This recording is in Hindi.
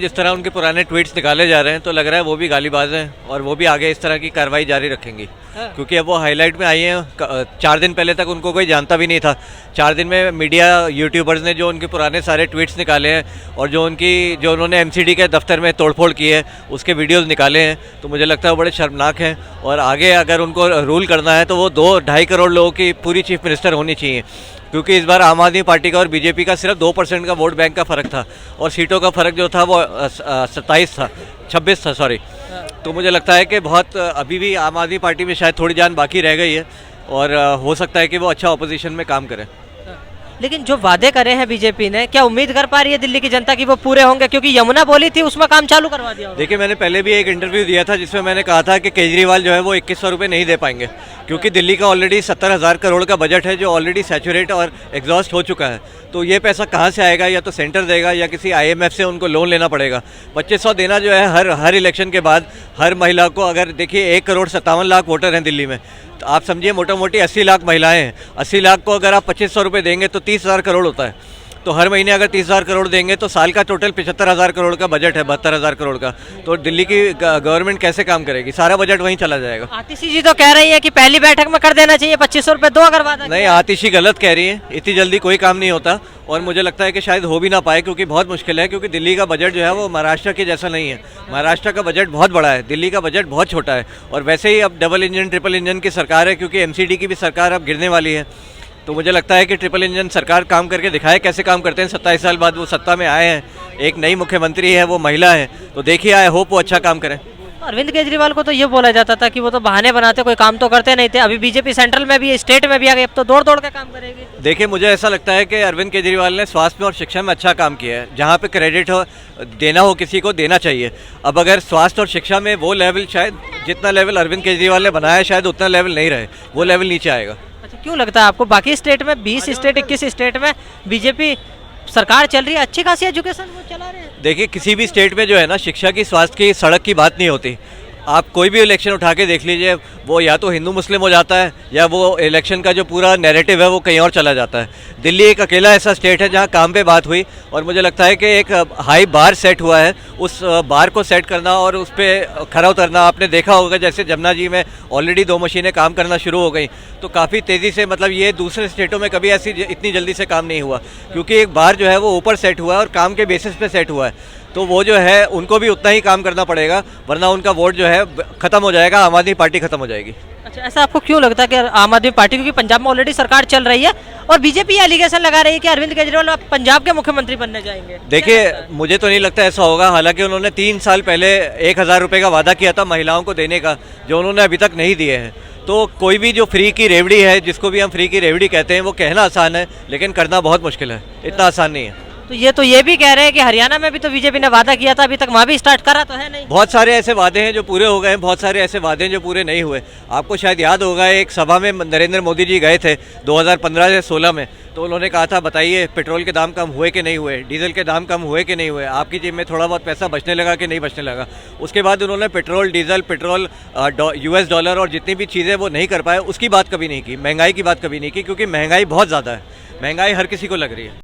जिस तरह उनके पुराने ट्वीट्स निकाले जा रहे हैं तो लग रहा है वो भी गालीबाज हैं और वो भी आगे इस तरह की कार्रवाई जारी रखेंगी, क्योंकि अब वो हाईलाइट में आई हैं। 4 दिन पहले तक उनको कोई जानता भी नहीं था। 4 दिन में मीडिया यूट्यूबर्स ने जो उनके पुराने सारे ट्वीट्स निकाले हैं और जो उन्होंने एमसीडी के दफ्तर में तोड़फोड़ की है उसके वीडियोज़ निकाले हैं, तो मुझे लगता है वो बड़े शर्मनाक हैं। और आगे अगर उनको रूल करना है तो वो 2-2.5 करोड़ लोगों की पूरी चीफ मिनिस्टर होनी चाहिए, क्योंकि इस बार आम आदमी पार्टी का और बीजेपी का सिर्फ 2% का वोट बैंक का फ़र्क था और सीटों का फ़र्क जो था वो 26 था सॉरी। तो मुझे लगता है कि बहुत अभी भी आम आदमी पार्टी में शायद थोड़ी जान बाकी रह गई है और हो सकता है कि वो अच्छा ऑपोजिशन में काम करे। लेकिन जो वादे करे हैं बीजेपी ने, क्या उम्मीद कर पा रही है दिल्ली की जनता की वो पूरे होंगे? क्योंकि यमुना बोली थी उसमें काम चालू करवा दिया। देखिए, मैंने पहले भी एक इंटरव्यू दिया था जिसमें मैंने कहा था कि केजरीवाल जो है वो 2100 रुपये नहीं दे पाएंगे, क्योंकि दिल्ली का ऑलरेडी 70,000 करोड़ का बजट है जो ऑलरेडी सैचुरेट और एग्जॉस्ट हो चुका है। तो ये पैसा कहाँ से आएगा? या तो सेंटर देगा या किसी IMF से उनको लोन लेना पड़ेगा। 2500 देना जो है हर इलेक्शन के बाद हर महिला को, अगर देखिए 1,57,00,000 वोटर हैं दिल्ली में, तो आप समझिए मोटा मोटी 80 लाख महिलाएं हैं। 80 लाख को अगर आप 2500 रुपये देंगे तो 30,000 करोड़ होता है। तो हर महीने अगर 30,000 करोड़ देंगे तो साल का टोटल 75,000 करोड़ का बजट है, 72,000 करोड़ का। तो दिल्ली की गवर्नमेंट कैसे काम करेगी? सारा बजट वहीं चला जाएगा। आतिशी जी तो कह रही है कि पहली बैठक में कर देना चाहिए, 2500 रुपये दो अगर वादा नहीं, आतिशी गलत कह रही है। इतनी जल्दी कोई काम नहीं होता और मुझे लगता है कि शायद हो भी ना पाए, क्योंकि बहुत मुश्किल है, क्योंकि दिल्ली का बजट जो है वो महाराष्ट्र के जैसा नहीं है। महाराष्ट्र का बजट बहुत बड़ा है, दिल्ली का बजट बहुत छोटा है। और वैसे ही अब डबल इंजन ट्रिपल इंजन की सरकार है, क्योंकि MCD की भी सरकार अब गिरने वाली है। तो मुझे लगता है कि ट्रिपल इंजन सरकार काम करके दिखाए कैसे काम करते हैं। 27 साल बाद वो सत्ता में आए हैं, एक नई मुख्यमंत्री है, वो महिला है, तो देखिए आई होप वो अच्छा काम करें। अरविंद केजरीवाल को तो ये बोला जाता था कि वो तो बहाने बनाते, कोई काम तो करते नहीं थे। अभी बीजेपी सेंट्रल में भी, स्टेट में भी आ गई, अब तो दौड़ दौड़ के काम करेगी। देखिए, मुझे ऐसा लगता है कि अरविंद केजरीवाल ने स्वास्थ्य में और शिक्षा में अच्छा काम किया है। जहाँ पे क्रेडिट हो देना हो किसी को देना चाहिए। अब अगर स्वास्थ्य और शिक्षा में वो लेवल, शायद जितना लेवल अरविंद केजरीवाल ने बनाया शायद उतना लेवल नहीं रहे, वो लेवल नीचे आएगा। अच्छा, क्यों लगता है आपको? बाकी स्टेट में 20 स्टेट 21 स्टेट में बीजेपी सरकार चल रही है, अच्छी खासी एजुकेशन वो चला रहे हैं। देखिए, किसी भी स्टेट में जो है ना, शिक्षा की, स्वास्थ्य की, सड़क की बात नहीं होती। आप कोई भी इलेक्शन उठा के देख लीजिए, वो या तो हिंदू मुस्लिम हो जाता है या वो इलेक्शन का जो पूरा नैरेटिव है वो कहीं और चला जाता है। दिल्ली एक अकेला ऐसा स्टेट है जहां काम पे बात हुई और मुझे लगता है कि एक हाई बार सेट हुआ है। उस बार को सेट करना और उस पर खरा उतरना, आपने देखा होगा जैसे जमुना जी में ऑलरेडी 2 मशीनें काम करना शुरू हो गई, तो काफ़ी तेज़ी से, मतलब ये दूसरे स्टेटों में कभी ऐसी इतनी जल्दी से काम नहीं हुआ, क्योंकि एक बार जो है वो ऊपर सेट हुआ है और काम के बेसिस पे सेट हुआ है। तो वो जो है उनको भी उतना ही काम करना पड़ेगा, वरना उनका वोट जो है खत्म हो जाएगा, आम आदमी पार्टी खत्म हो जाएगी। अच्छा, ऐसा आपको क्यों लगता है कि आम आदमी पार्टी, क्योंकि पंजाब में ऑलरेडी सरकार चल रही है और बीजेपी एलिगेशन लगा रही है कि अरविंद केजरीवाल अब पंजाब के मुख्यमंत्री बनने जाएंगे? देखिए, मुझे तो नहीं लगता ऐसा होगा। हालांकि उन्होंने 3 साल पहले 1,000 रुपये का वादा किया था महिलाओं को देने का, जो उन्होंने अभी तक नहीं दिए हैं। तो कोई भी जो फ्री की रेवड़ी है, जिसको भी हम फ्री की रेवड़ी कहते हैं, वो कहना आसान है लेकिन करना बहुत मुश्किल है, इतना आसान नहीं है। तो ये भी कह रहे हैं कि हरियाणा में भी तो बीजेपी ने वादा किया था, अभी तक वहाँ भी स्टार्ट करा तो है नहीं। बहुत सारे ऐसे वादे हैं जो पूरे हो गए हैं, बहुत सारे ऐसे वादे हैं जो पूरे नहीं हुए। आपको शायद याद होगा, एक सभा में नरेंद्र मोदी जी गए थे 2015 से 16 में, तो उन्होंने कहा था बताइए पेट्रोल के दाम कम हुए कि नहीं हुए, डीजल के दाम कम हुए कि नहीं हुए, आपकी जेब में थोड़ा बहुत पैसा बचने लगा कि नहीं बचने लगा। उसके बाद उन्होंने पेट्रोल, डीजल, US डॉलर और जितनी भी चीज़ें वो नहीं कर पाए, उसकी बात कभी नहीं की। महंगाई की बात कभी नहीं की, क्योंकि महंगाई बहुत ज़्यादा है, महंगाई हर किसी को लग रही है।